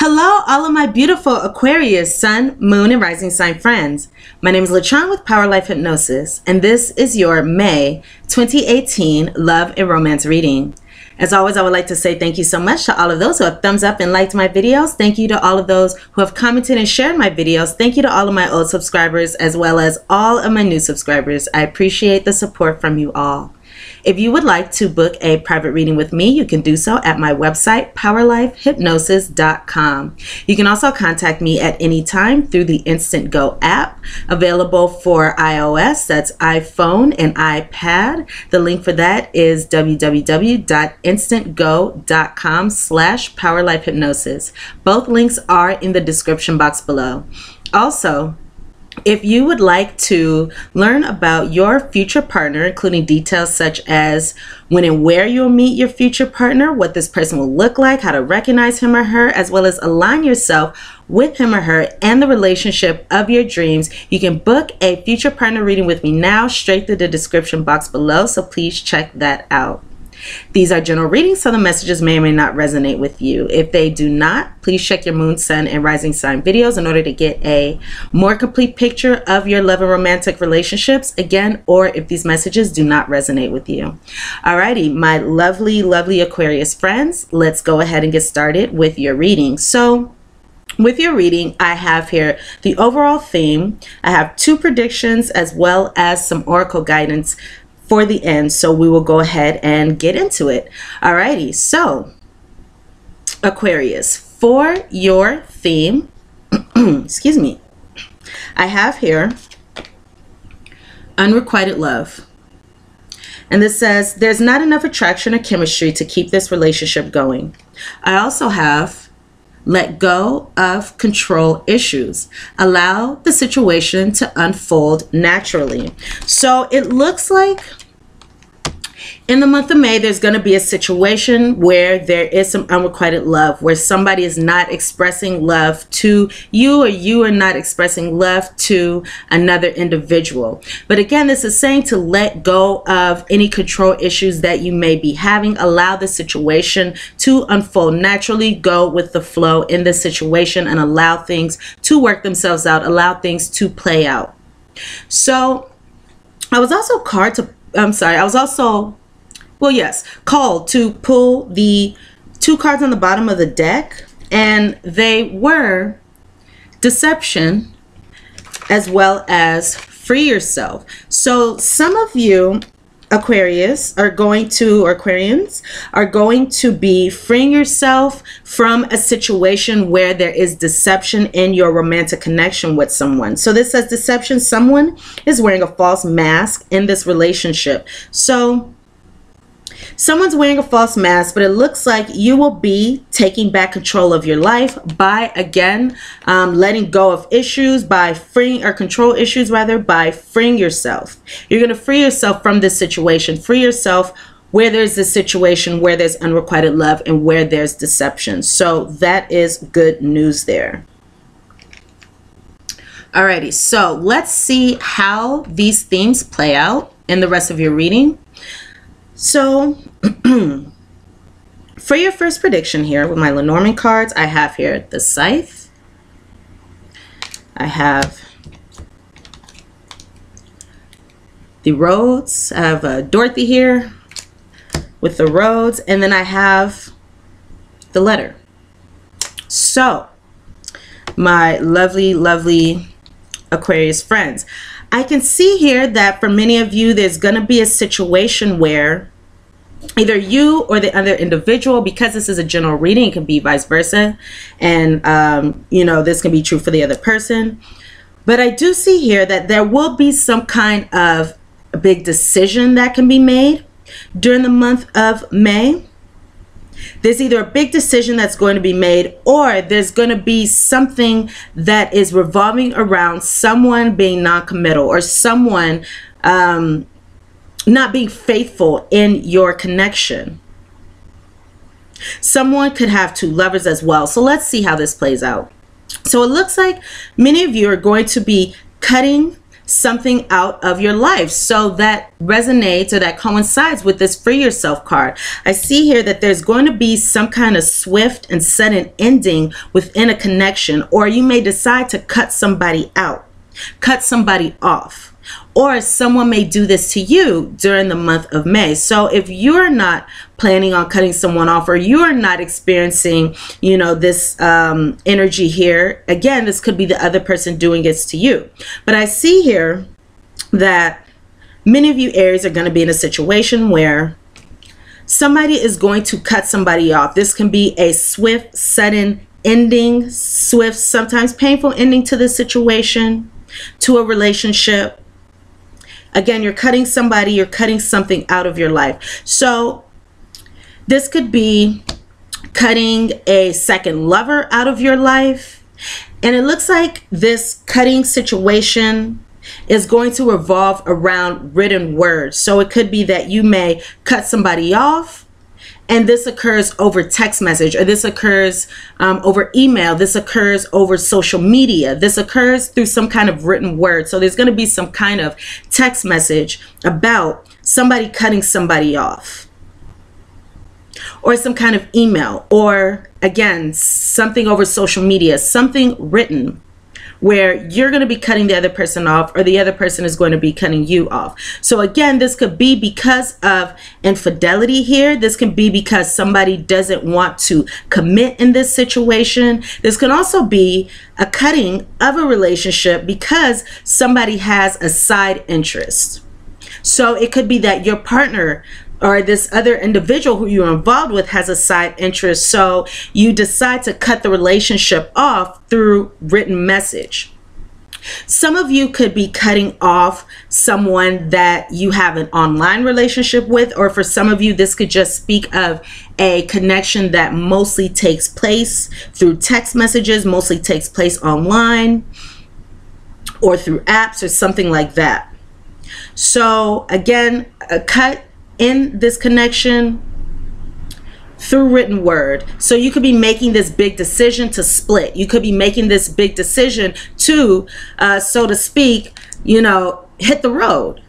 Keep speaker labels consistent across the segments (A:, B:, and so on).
A: Hello, all of my beautiful Aquarius, Sun, Moon, and Rising Sign friends. My name is LaChon with Power Life Hypnosis, and this is your May 2018 Love and Romance reading. As always, I would like to say thank you so much to all of those who have thumbs up and liked my videos. Thank you to all of those who have commented and shared my videos. Thank you to all of my old subscribers as well as all of my new subscribers. I appreciate the support from you all. If you would like to book a private reading with me, you can do so at my website, POWERLIFEHYPNOSIS.com. You can also contact me at any time through the Instant Go app, available for iOS, that's iPhone and iPad. The link for that is www.instantgo.com/PowerLifeHypnosis. Both links are in the description box below. Also, if you would like to learn about your future partner, including details such as when and where you'll meet your future partner, what this person will look like, how to recognize him or her, as well as align yourself with him or her and the relationship of your dreams, you can book a future partner reading with me now straight through the description box below, so please check that out. These are general readings, so the messages may or may not resonate with you. If they do not, please check your moon, sun, and rising sign videos in order to get a more complete picture of your love and romantic relationships, again, or if these messages do not resonate with you. Alrighty, my lovely, lovely Aquarius friends, let's go ahead and get started with your reading. So, with your reading, I have here the overall theme. I have 2 predictions as well as some oracle guidance for the end, so we will go ahead and get into it. Alrighty, so Aquarius, for your theme, excuse me, I have here unrequited love. And this says, there's not enough attraction or chemistry to keep this relationship going. I also have let go of control issues. Allow the situation to unfold naturally. So it looks like in the month of May, there's going to be a situation where there is some unrequited love, where somebody is not expressing love to you or you are not expressing love to another individual. But again, this is saying to let go of any control issues that you may be having. Allow the situation to unfold naturally. Go with the flow in the situation and allow things to work themselves out. Allow things to play out. So I was also called to pull the 2 cards on the bottom of the deck, and they were deception as well as free yourself. So some of you Aquarius are going to, or Aquarians are going to be freeing yourself from a situation where there is deception in your romantic connection with someone. So this says deception, someone is wearing a false mask in this relationship. So someone's wearing a false mask, but it looks like you will be taking back control of your life by, again, letting go of issues, by freeing, or control issues rather, by freeing yourself. You're going to free yourself from this situation. Free yourself where there's this situation, where there's unrequited love, and where there's deception. So that is good news there. Alrighty, so let's see how these themes play out in the rest of your reading. So for your first prediction here with my Lenormand cards, I have here the Scythe. I have the Roads. I have Dorothy here with the Roads. And then I have the Letter. So my lovely, lovely Aquarius friends, I can see here that for many of you, there's going to be a situation where either you or the other individual, because this is a general reading, it can be vice versa. And, you know, this can be true for the other person. But I do see here that there will be some kind of a big decision that can be made during the month of May. There's either a big decision that's going to be made, or there's going to be something that is revolving around someone being non-committal, or someone not being faithful in your connection. Someone could have 2 lovers as well. So let's see how this plays out. So it looks like many of you are going to be cutting something out of your life. So that resonates, or that coincides with this free yourself card. I see here that there's going to be some kind of swift and sudden ending within a connection, or you may decide to cut somebody out, cut somebody off. Or someone may do this to you during the month of May. So if you're not planning on cutting someone off, or you're not experiencing, you know, this energy here, again, this could be the other person doing it to you. But I see here that many of you Aries are going to be in a situation where somebody is going to cut somebody off. This can be a swift, sudden ending, swift, sometimes painful ending to this situation, to a relationship. Again, you're cutting somebody, you're cutting something out of your life. So this could be cutting a second lover out of your life. And it looks like this cutting situation is going to revolve around written words. So it could be that you may cut somebody off, and this occurs over text message, or this occurs over email, this occurs over social media, this occurs through some kind of written word. So there's going to be some kind of text message about somebody cutting somebody off, or some kind of email, or again, something over social media, something written where you're going to be cutting the other person off, or the other person is going to be cutting you off. So again, this could be because of infidelity here. This can be because somebody doesn't want to commit in this situation. This can also be a cutting of a relationship because somebody has a side interest. So it could be that your partner or this other individual who you're involved with has a side interest. So you decide to cut the relationship off through written message. Some of you could be cutting off someone that you have an online relationship with, or for some of you, this could just speak of a connection that mostly takes place through text messages, mostly takes place online, or through apps or something like that. So again, a cut in this connection through written word. So you could be making this big decision to split. You could be making this big decision to, so to speak, you know, hit the road,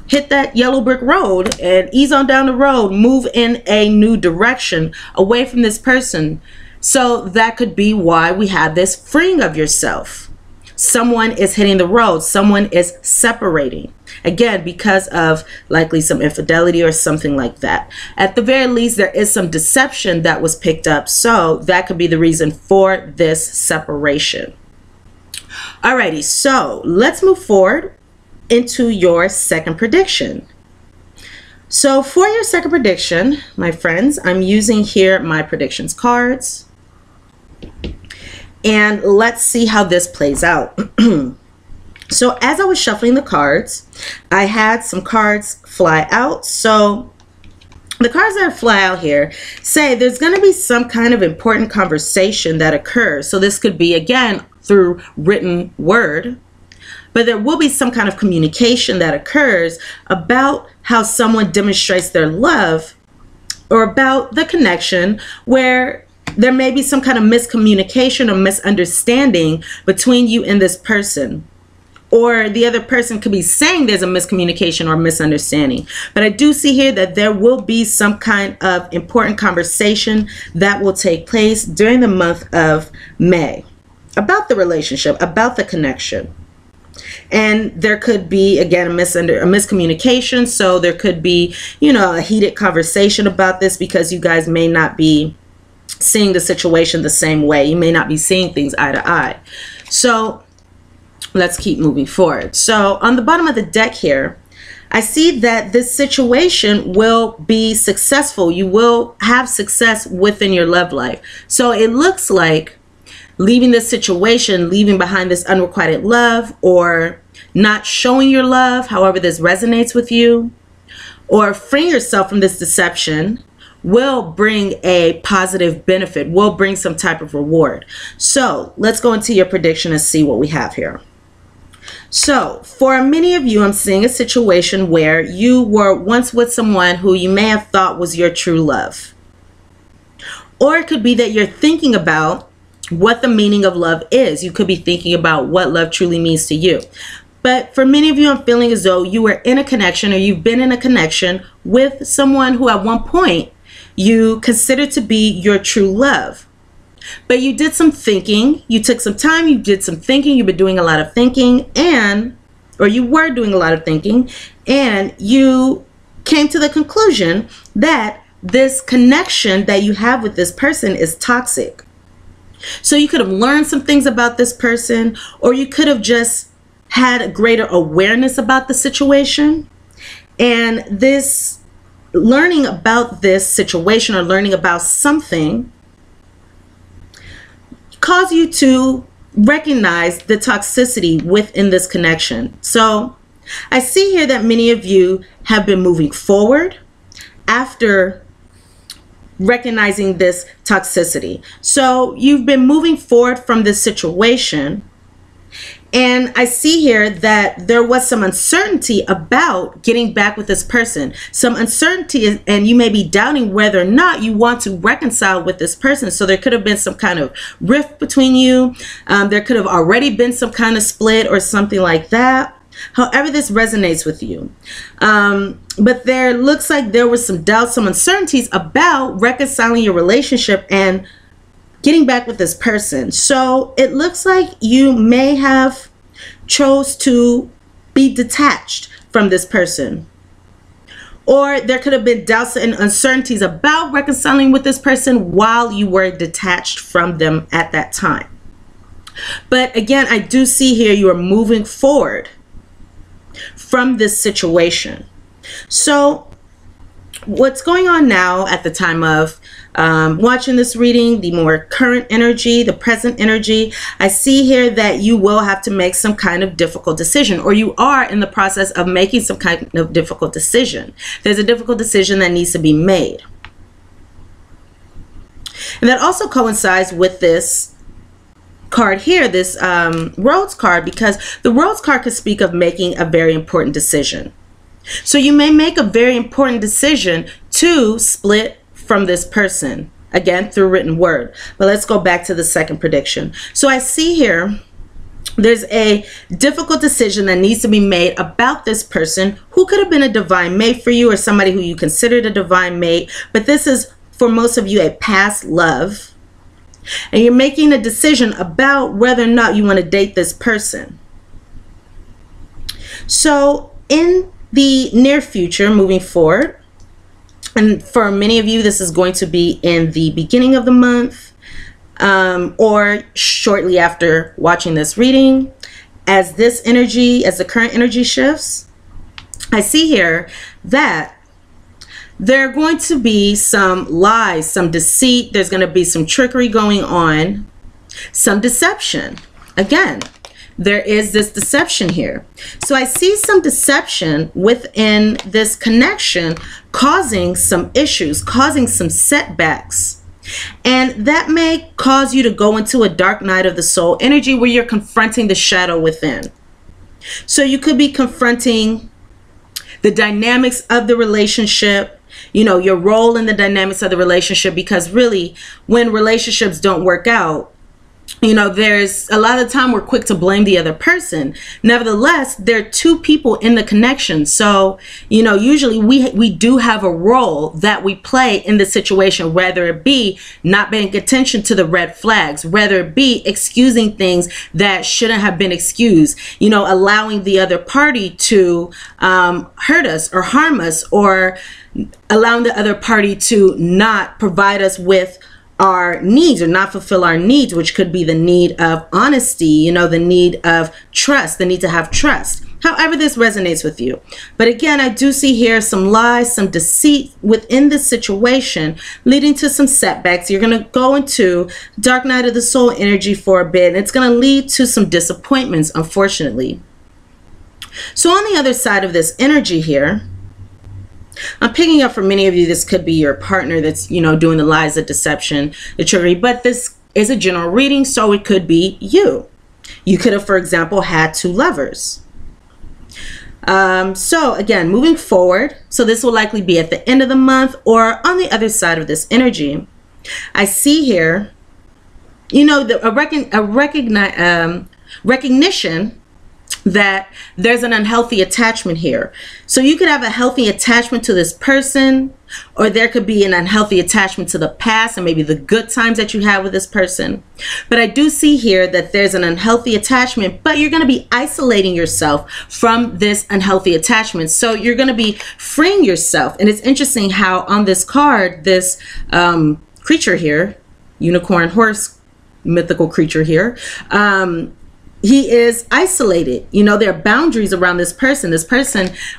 A: hit that yellow brick road and ease on down the road, move in a new direction away from this person. So that could be why we have this freeing of yourself. Someone is hitting the road. Someone is separating. Again, because of likely some infidelity or something like that. At the very least, there is some deception that was picked up. So that could be the reason for this separation. Alrighty, so let's move forward into your second prediction. So for your second prediction, my friends, I'm using here my predictions cards. And let's see how this plays out. So as I was shuffling the cards, I had some cards fly out. So the cards that fly out here say there's going to be some kind of important conversation that occurs. So this could be, again, through written word, but there will be some kind of communication that occurs about how someone demonstrates their love, or about the connection where there may be some kind of miscommunication or misunderstanding between you and this person. Or the other person could be saying there's a miscommunication or misunderstanding. But I do see here that there will be some kind of important conversation that will take place during the month of May about the relationship, about the connection. And there could be, again, a miscommunication. So there could be, you know, a heated conversation about this because you guys may not be seeing the situation the same way. You may not be seeing things eye to eye. So let's keep moving forward. So on the bottom of the deck here, I see that this situation will be successful. You will have success within your love life. So it looks like leaving this situation, leaving behind this unrequited love, or not showing your love, however this resonates with you, or freeing yourself from this deception will bring a positive benefit, will bring some type of reward. So let's go into your prediction and see what we have here. So for many of you, I'm seeing a situation where you were once with someone who you may have thought was your true love. Or it could be that you're thinking about what the meaning of love is. You could be thinking about what love truly means to you. But for many of you, I'm feeling as though you were in a connection, or you've been in a connection with someone who at one point you considered to be your true love. But you did some thinking, you took some time, you did some thinking, you've been doing a lot of thinking, or you were doing a lot of thinking, and you came to the conclusion that this connection that you have with this person is toxic. So you could have learned some things about this person, or you could have just had a greater awareness about the situation. And this learning about this situation, or learning about something, cause you to recognize the toxicity within this connection. So I see here that many of you have been moving forward after recognizing this toxicity. So you've been moving forward from this situation, and I see here that there was some uncertainty about getting back with this person. Some uncertainty, and you may be doubting whether or not you want to reconcile with this person. So there could have been some kind of rift between you. There could have already been some kind of split or something like that. However this resonates with you. But there looks like there was some doubts, some uncertainties about reconciling your relationship and getting back with this person. So it looks like you may have chose to be detached from this person. Or there could have been doubts and uncertainties about reconciling with this person while you were detached from them at that time. But again, I do see here you are moving forward from this situation. So what's going on now at the time of watching this reading, the more current energy, the present energy, I see here that you will have to make some kind of difficult decision, or you are in the process of making some kind of difficult decision. There's a difficult decision that needs to be made. And that also coincides with this card here, this Rhodes card, because the Rhodes card could speak of making a very important decision. So you may make a very important decision to split from this person, again through written word. But let's go back to the second prediction. So I see here there's a difficult decision that needs to be made about this person who could have been a divine mate for you, or somebody who you considered a divine mate. But this is, for most of you, a past love. And you're making a decision about whether or not you want to date this person. So in the near future, moving forward, and for many of you, this is going to be in the beginning of the month, or shortly after watching this reading, as this energy, as the current energy shifts, I see here that there are going to be some lies, some deceit. There's going to be some trickery going on, some deception. Again, there is this deception here. So I see some deception within this connection causing some issues, causing some setbacks. And that may cause you to go into a dark night of the soul energy where you're confronting the shadow within. So you could be confronting the dynamics of the relationship, you know, your role in the dynamics of the relationship, because really when relationships don't work out, you know, there's a lot of the time we're quick to blame the other person. Nevertheless, there are two people in the connection. So, you know, usually we do have a role that we play in the situation, whether it be not paying attention to the red flags, whether it be excusing things that shouldn't have been excused, you know, allowing the other party to hurt us or harm us, or allowing the other party to not provide us with our needs or not fulfill our needs, which could be the need of honesty, you know, the need of trust, the need to have trust. However this resonates with you. But again, I do see here some lies, some deceit within this situation, leading to some setbacks. You're going to go into dark night of the soul energy for a bit, and it's going to lead to some disappointments, unfortunately. So on the other side of this energy here, I'm picking up for many of you, this could be your partner that's, you know, doing the lies, the deception, the trickery, but this is a general reading, so it could be you. You could have, for example, had two lovers. So again, moving forward, so this will likely be at the end of the month or on the other side of this energy. I see here, you know, a recognition that there's an unhealthy attachment here. So you could have a healthy attachment to this person, or there could be an unhealthy attachment to the past and maybe the good times that you had with this person. But I do see here that there's an unhealthy attachment, but you're going to be isolating yourself from this unhealthy attachment. So you're going to be freeing yourself. And it's interesting how on this card, this creature here, unicorn horse, mythical creature here, he is isolated. You know, there are boundaries around this person,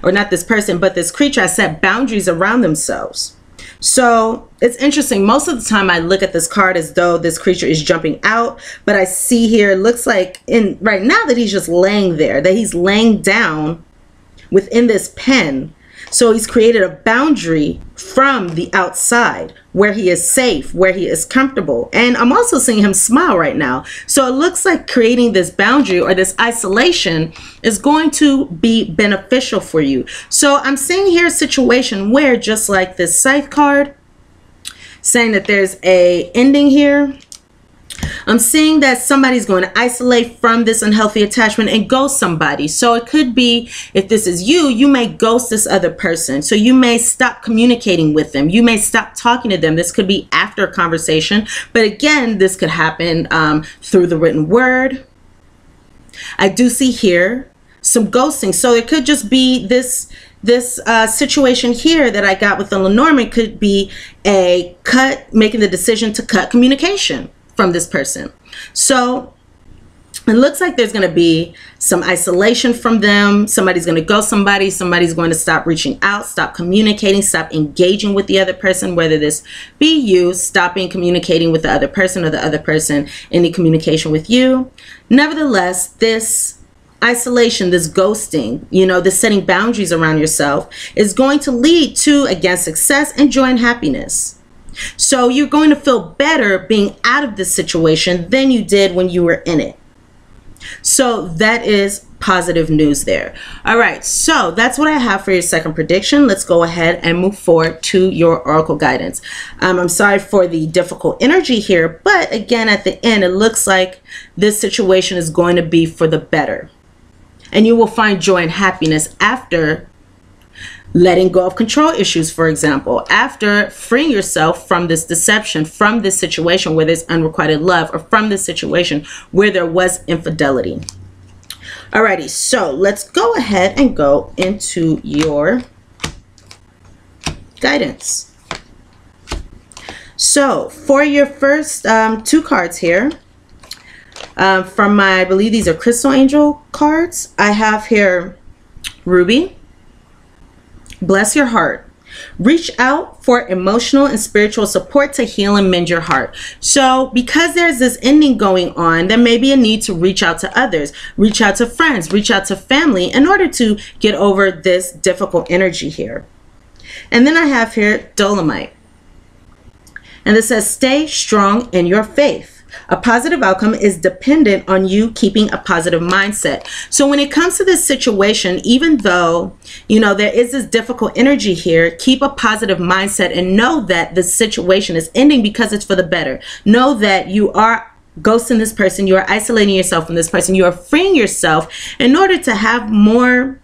A: or not this person, but this creature has set boundaries around themselves. So it's interesting. Most of the time I look at this card as though this creature is jumping out, but I see here, it looks like right now that he's just laying there, that he's laying down within this pen. So he's created a boundary from the outside where he is safe, where he is comfortable. And I'm also seeing him smile right now. So it looks like creating this boundary or this isolation is going to be beneficial for you. So I'm seeing here a situation where, just like this Scythe card, saying that there's a ending here, I'm seeing that somebody's going to isolate from this unhealthy attachment and ghost somebody. So it could be, if this is you, you may ghost this other person. So you may stop communicating with them. You may stop talking to them. This could be after a conversation. But again, this could happen through the written word. I do see here some ghosting. So it could just be this situation here that I got with the Lenormand could be a making the decision to cut communication from this person. So it looks like there's going to be some isolation from them. Somebody's going to go somebody's going to stop reaching out, stop communicating, stop engaging with the other person, whether this be you stopping communicating with the other person or the other person any communication with you. Nevertheless, this isolation, this ghosting, you know, this setting boundaries around yourself is going to lead to, again, success and joy and happiness. So you're going to feel better being out of this situation than you did when you were in it. So that is positive news there. All right, so that's what I have for your second prediction. Let's go ahead and move forward to your oracle guidance. I'm sorry for the difficult energy here, but again, at the end, it looks like this situation is going to be for the better. And you will find joy and happiness after letting go of control issues, for example, after freeing yourself from this deception, from this situation where there's unrequited love, or from this situation where there was infidelity. Alrighty, so let's go ahead and go into your guidance. So for your first two cards here, from my, I believe these are Crystal Angel cards, I have here Ruby. Bless your heart. Reach out for emotional and spiritual support to heal and mend your heart. So because there's this ending going on, there may be a need to reach out to others, reach out to friends, reach out to family in order to get over this difficult energy here. And then I have here Dolomite. And it says, stay strong in your faith. A positive outcome is dependent on you keeping a positive mindset. So when it comes to this situation, even though, you know, there is this difficult energy here, keep a positive mindset and know that the situation is ending because it's for the better. Know that you are ghosting this person, you are isolating yourself from this person, you are freeing yourself in order to have more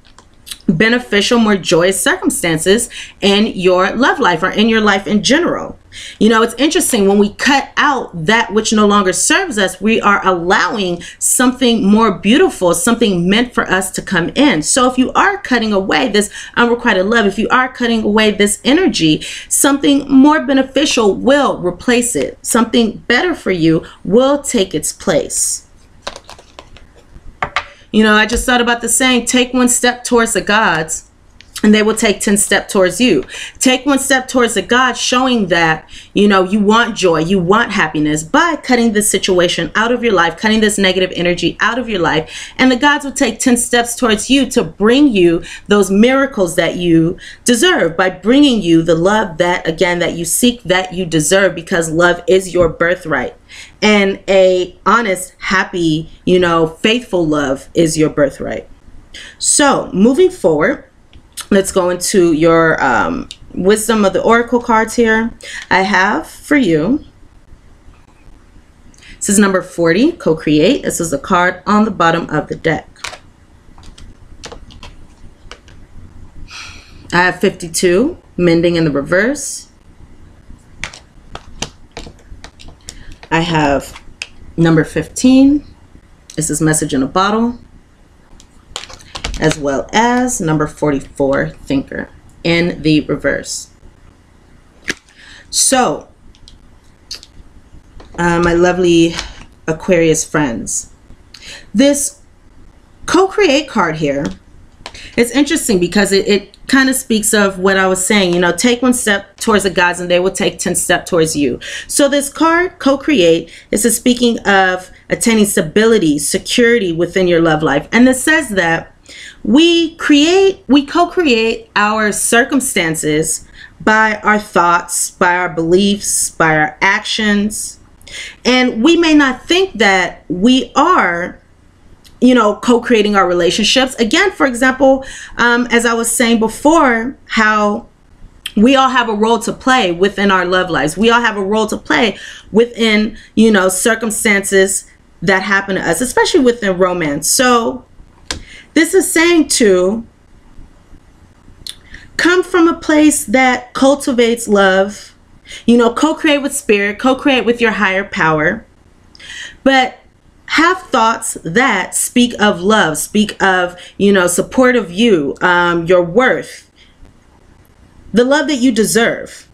A: beneficial, more joyous circumstances in your love life or in your life in general. You know, it's interesting, when we cut out that which no longer serves us, we are allowing something more beautiful, something meant for us to come in. So if you are cutting away this unrequited love, if you are cutting away this energy, something more beneficial will replace it. Something better for you will take its place. You know, I just thought about the saying, take one step towards the gods and they will take 10 steps towards you. Take one step towards the gods, showing that, you know, you want joy, you want happiness by cutting this situation out of your life, cutting this negative energy out of your life. And the gods will take 10 steps towards you to bring you those miracles that you deserve, by bringing you the love that, again, that you seek, that you deserve, because love is your birthright. And a honest, happy, you know, faithful love is your birthright. So moving forward, let's go into your wisdom of the oracle cards here. I have for you, this is number 40, co-create. This is the card on the bottom of the deck. I have 52, mending in the reverse. I have number 15. This is message in a bottle. As well as number 44, thinker, in the reverse. So, my lovely Aquarius friends, this co-create card here is interesting because it kind of speaks of what I was saying, you know, take one step towards the gods and they will take 10 steps towards you. So this card, co-create, is speaking of attaining stability, security within your love life. And it says that we co-create our circumstances by our thoughts, by our beliefs, by our actions. And we may not think that we are, you know, co-creating our relationships. Again, for example, as I was saying before, how we all have a role to play within our love lives. We all have a role to play within, you know, circumstances that happen to us, especially within romance. So this is saying to come from a place that cultivates love, you know, co-create with spirit, co-create with your higher power, but have thoughts that speak of love, speak of, you know, support of you, your worth, the love that you deserve.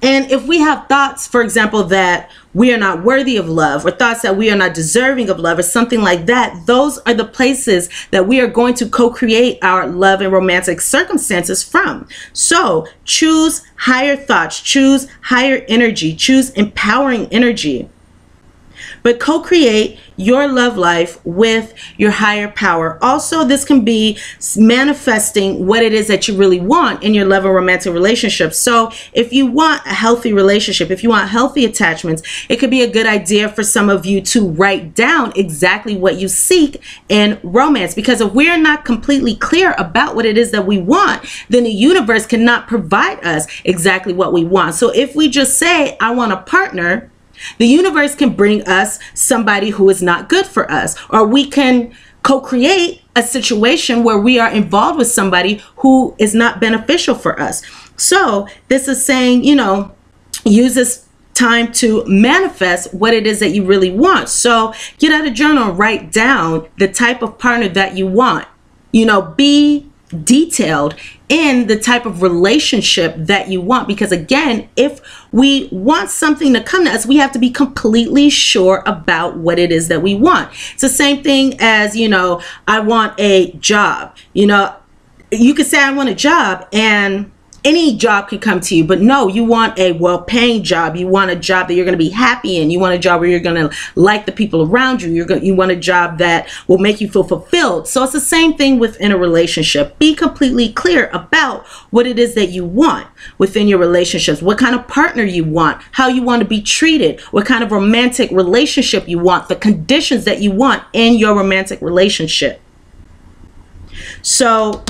A: And if we have thoughts, for example, that we are not worthy of love, or thoughts that we are not deserving of love, or something like that, those are the places that we are going to co-create our love and romantic circumstances from. So choose higher thoughts, choose higher energy, choose empowering energy. But co-create your love life with your higher power. Also, this can be manifesting what it is that you really want in your love and romantic relationships. So if you want a healthy relationship, if you want healthy attachments, it could be a good idea for some of you to write down exactly what you seek in romance. Because if we're not completely clear about what it is that we want, then the universe cannot provide us exactly what we want. So if we just say, I want a partner, the universe can bring us somebody who is not good for us, or we can co-create a situation where we are involved with somebody who is not beneficial for us. So this is saying, you know, use this time to manifest what it is that you really want. So get out a journal and write down the type of partner that you want. You know, be detailed in the type of relationship that you want, because again, if we want something to come to us, we have to be completely sure about what it is that we want. It's the same thing as, you know, I want a job. You know, you could say I want a job and any job can come to you, but no, you want a well-paying job. You want a job that you're going to be happy in. You want a job where you're going to like the people around you. You want a job that will make you feel fulfilled. So it's the same thing within a relationship. Be completely clear about what it is that you want within your relationships, what kind of partner you want, how you want to be treated, what kind of romantic relationship you want, the conditions that you want in your romantic relationship. So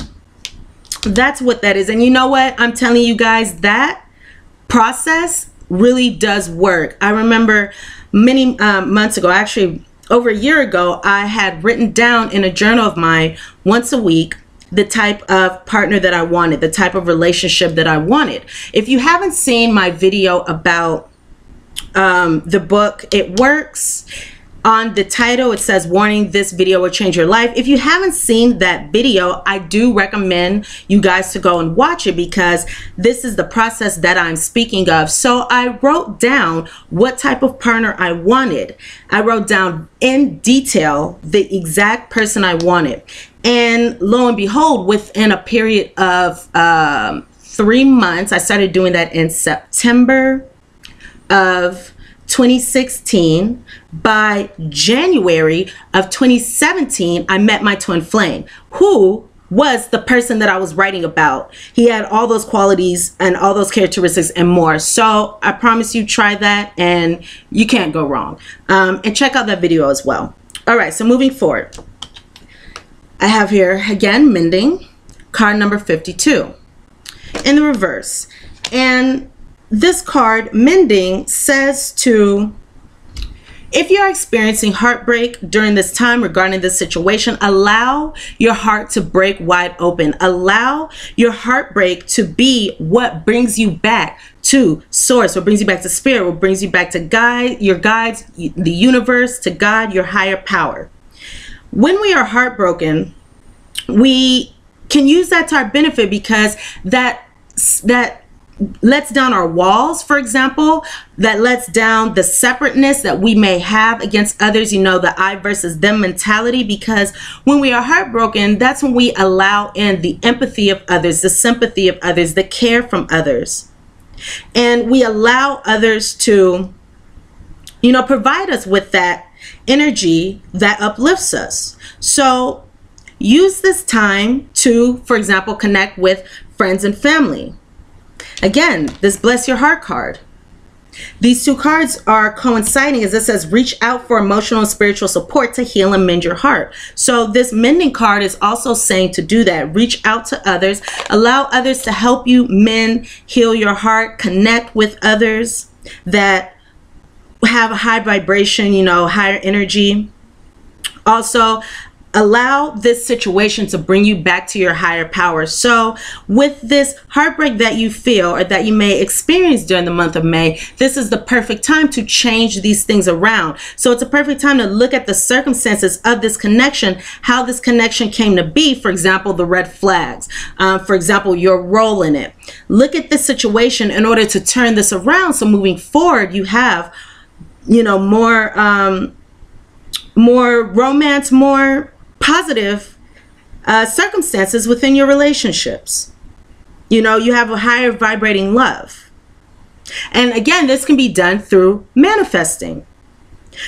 A: that's what that is. And you know what? I'm telling you guys, that process really does work. I remember many months ago, actually over a year ago, I had written down in a journal of mine once a week the type of partner that I wanted, the type of relationship that I wanted. If you haven't seen my video about the book, It Works, on the title it says, warning, this video will change your life. If you haven't seen that video, I do recommend you guys to go and watch it, because this is the process that I'm speaking of. So I wrote down what type of partner I wanted. I wrote down in detail the exact person I wanted. And lo and behold, within a period of 3 months, I started doing that in September of 2016. By January of 2017, I met my twin flame, who was the person that I was writing about. He had all those qualities and all those characteristics and more. So I promise you, try that and you can't go wrong. And check out that video as well. All right, so moving forward, I have here again, mending, card number 52 in the reverse. And this card, mending, says to If you're experiencing heartbreak during this time regarding this situation, allow your heart to break wide open. Allow your heartbreak to be what brings you back to source, what brings you back to spirit, what brings you back to your guides, the universe, to God, your higher power. When we are heartbroken, we can use that to our benefit, because that lets down our walls, for example, that lets down the separateness that we may have against others, you know, the I versus them mentality. Because when we are heartbroken, that's when we allow in the empathy of others, the sympathy of others, the care from others. And we allow others to, you know, provide us with that energy that uplifts us. So use this time to, for example, connect with friends and family. Again, this Bless Your Heart card. These two cards are coinciding, as it says, reach out for emotional and spiritual support to heal and mend your heart. So this mending card is also saying to do that. Reach out to others. Allow others to help you mend, heal your heart. Connect with others that have a high vibration, you know, higher energy. Also, allow this situation to bring you back to your higher power. So with this heartbreak that you feel or that you may experience during the month of May, this is the perfect time to change these things around. So it's a perfect time to look at the circumstances of this connection, how this connection came to be. For example, the red flags, for example, your role in it. Look at this situation in order to turn this around. So moving forward, you have, you know, more romance, more positive circumstances within your relationships. You know, you have a higher vibrating love. And again, this can be done through manifesting,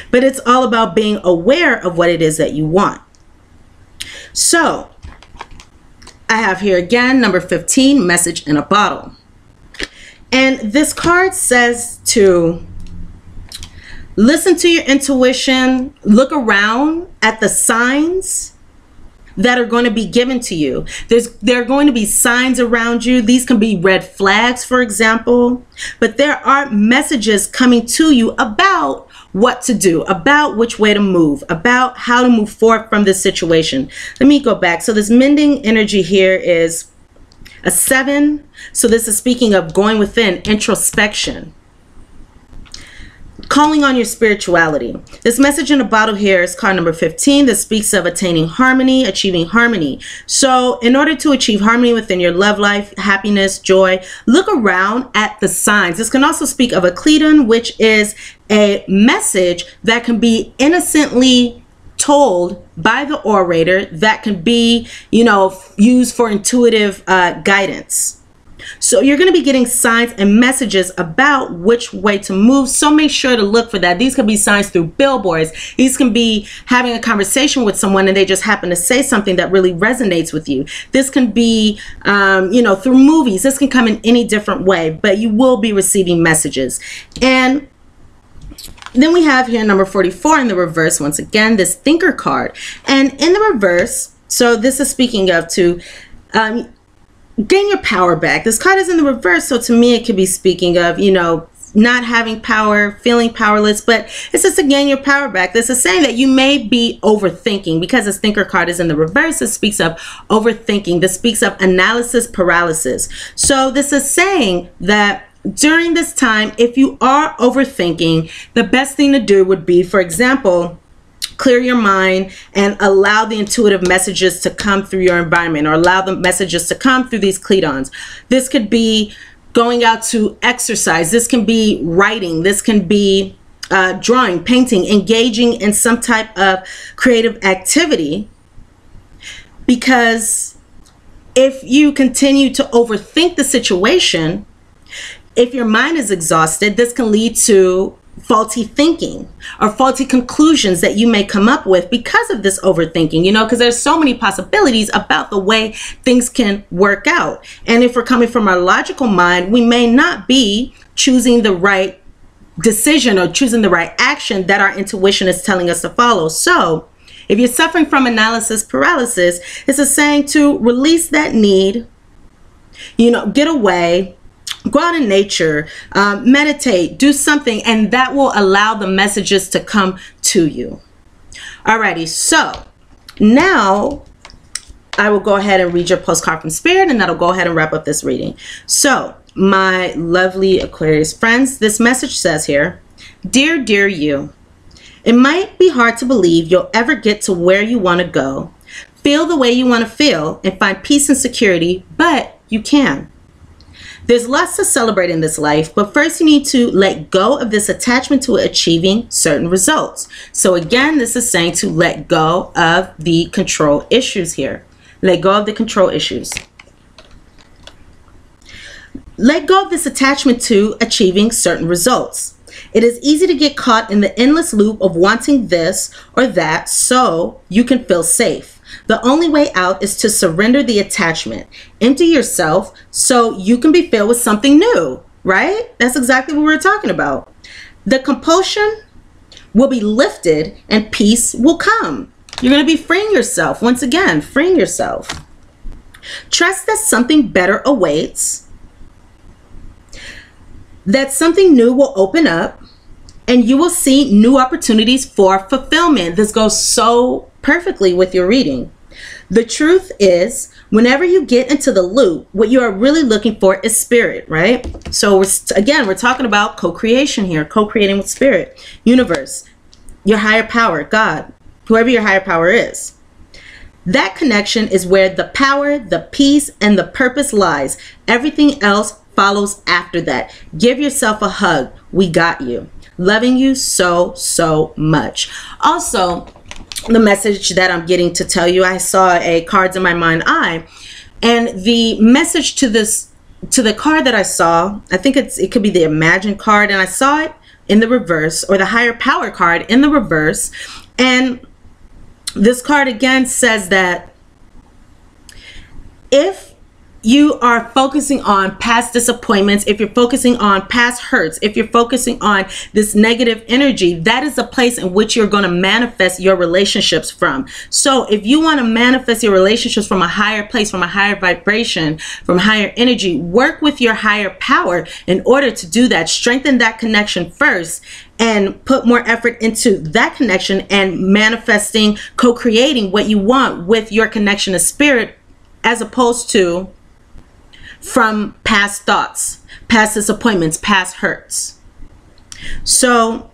A: but it's all about being aware of what it is that you want. So I have here again, number 15, message in a bottle. And this card says to listen to your intuition, look around at the signs that are going to be given to you. There are going to be signs around you. These can be red flags, for example, but there are messages coming to you about what to do, about which way to move, about how to move forward from this situation. Let me go back. So this mending energy here is a 7. So this is speaking of going within, introspection. Calling on your spirituality. This message in a bottle here is card number 15 that speaks of attaining harmony, achieving harmony. So in order to achieve harmony within your love life, happiness, joy, look around at the signs. This can also speak of a Cleton, which is a message that can be innocently told by the orator, that can be, you know, used for intuitive guidance. So you're going to be getting signs and messages about which way to move. So make sure to look for that. These can be signs through billboards. These can be having a conversation with someone and they just happen to say something that really resonates with you. This can be, you know, through movies. This can come in any different way, but you will be receiving messages. And then we have here number 44 in the reverse, once again, this thinker card. And in the reverse, so this is speaking of to gain your power back. This card is in the reverse, so to me it could be speaking of, you know, not having power, feeling powerless, but it's just to gain your power back. This is saying that you may be overthinking. Because this thinker card is in the reverse, it speaks of overthinking. This speaks of analysis paralysis. So this is saying that during this time, if you are overthinking, the best thing to do would be, for example, clear your mind and allow the intuitive messages to come through your environment, or allow the messages to come through these Cletons. This could be going out to exercise. This can be writing. This can be drawing, painting, engaging in some type of creative activity. Because if you continue to overthink the situation, if your mind is exhausted, this can lead to faulty thinking or faulty conclusions that you may come up with because of this overthinking, you know, because there's so many possibilities about the way things can work out. And if we're coming from our logical mind, we may not be choosing the right decision or choosing the right action that our intuition is telling us to follow. So if you're suffering from analysis paralysis, it's a saying to release that need, you know, get away, Go out in nature, meditate, do something, and that will allow the messages to come to you. Alrighty, so now I will go ahead and read your postcard from Spirit, and that'll go ahead and wrap up this reading. So, my lovely Aquarius friends, this message says here, Dear, dear you, it might be hard to believe you'll ever get to where you want to go, feel the way you want to feel, and find peace and security, but you can. There's lots to celebrate in this life, but first you need to let go of this attachment to achieving certain results. So again, this is saying to let go of the control issues here. Let go of the control issues. Let go of this attachment to achieving certain results. It is easy to get caught in the endless loop of wanting this or that so you can feel safe. The only way out is to surrender the attachment. Empty yourself so you can be filled with something new, right? That's exactly what we're talking about. The compulsion will be lifted and peace will come. You're going to be freeing yourself. Once again, freeing yourself. Trust that something better awaits, that something new will open up, and you will see new opportunities for fulfillment. This goes so perfectly with your reading. The truth is, whenever you get into the loop, what you are really looking for is spirit, right? So we're talking about co-creation here, co-creating with spirit, universe, your higher power, God, whoever your higher power is. That connection is where the power, the peace, and the purpose lies. Everything else follows after that. Give yourself a hug. We got you. Loving you so, so much. Also, the message that I'm getting to tell you, I saw a Cards in My Mind Eye, and the message to the card that I saw, I think it could be the Imagine card, and I saw it in the reverse, or the Higher Power card in the reverse. And this card again says that if you are focusing on past disappointments, if you're focusing on past hurts, if you're focusing on this negative energy, that is a place in which you're going to manifest your relationships from. So if you want to manifest your relationships from a higher place, from a higher vibration, from higher energy, work with your higher power in order to do that. Strengthen that connection first and put more effort into that connection and manifesting, co-creating what you want with your connection to spirit, as opposed to from past thoughts, past disappointments, past hurts. So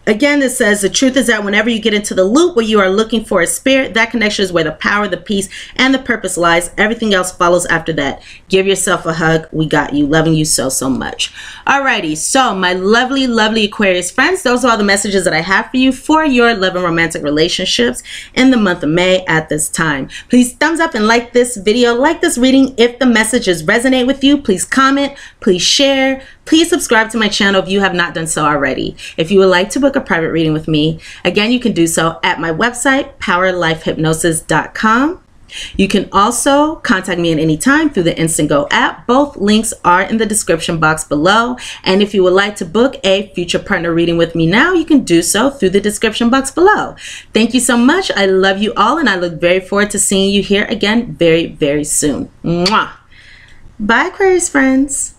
A: again, this says the truth is that whenever you get into the loop where you are looking for a spirit, that connection is where the power, the peace, and the purpose lies. Everything else follows after that. Give yourself a hug. We got you. Loving you so, so much. Alrighty, so my lovely, lovely Aquarius friends, those are all the messages that I have for you for your love and romantic relationships in the month of May at this time. Please thumbs up and like this video, like this reading if the messages resonate with you. Please comment, please share. Please subscribe to my channel if you have not done so already. If you would like to book a private reading with me, again, you can do so at my website, POWERLIFEHYPNOSIS.com. You can also contact me at any time through the Instant Go app. Both links are in the description box below. And if you would like to book a future partner reading with me now, you can do so through the description box below. Thank you so much. I love you all, and I look very forward to seeing you here again very, very soon. Mwah. Bye, Aquarius friends.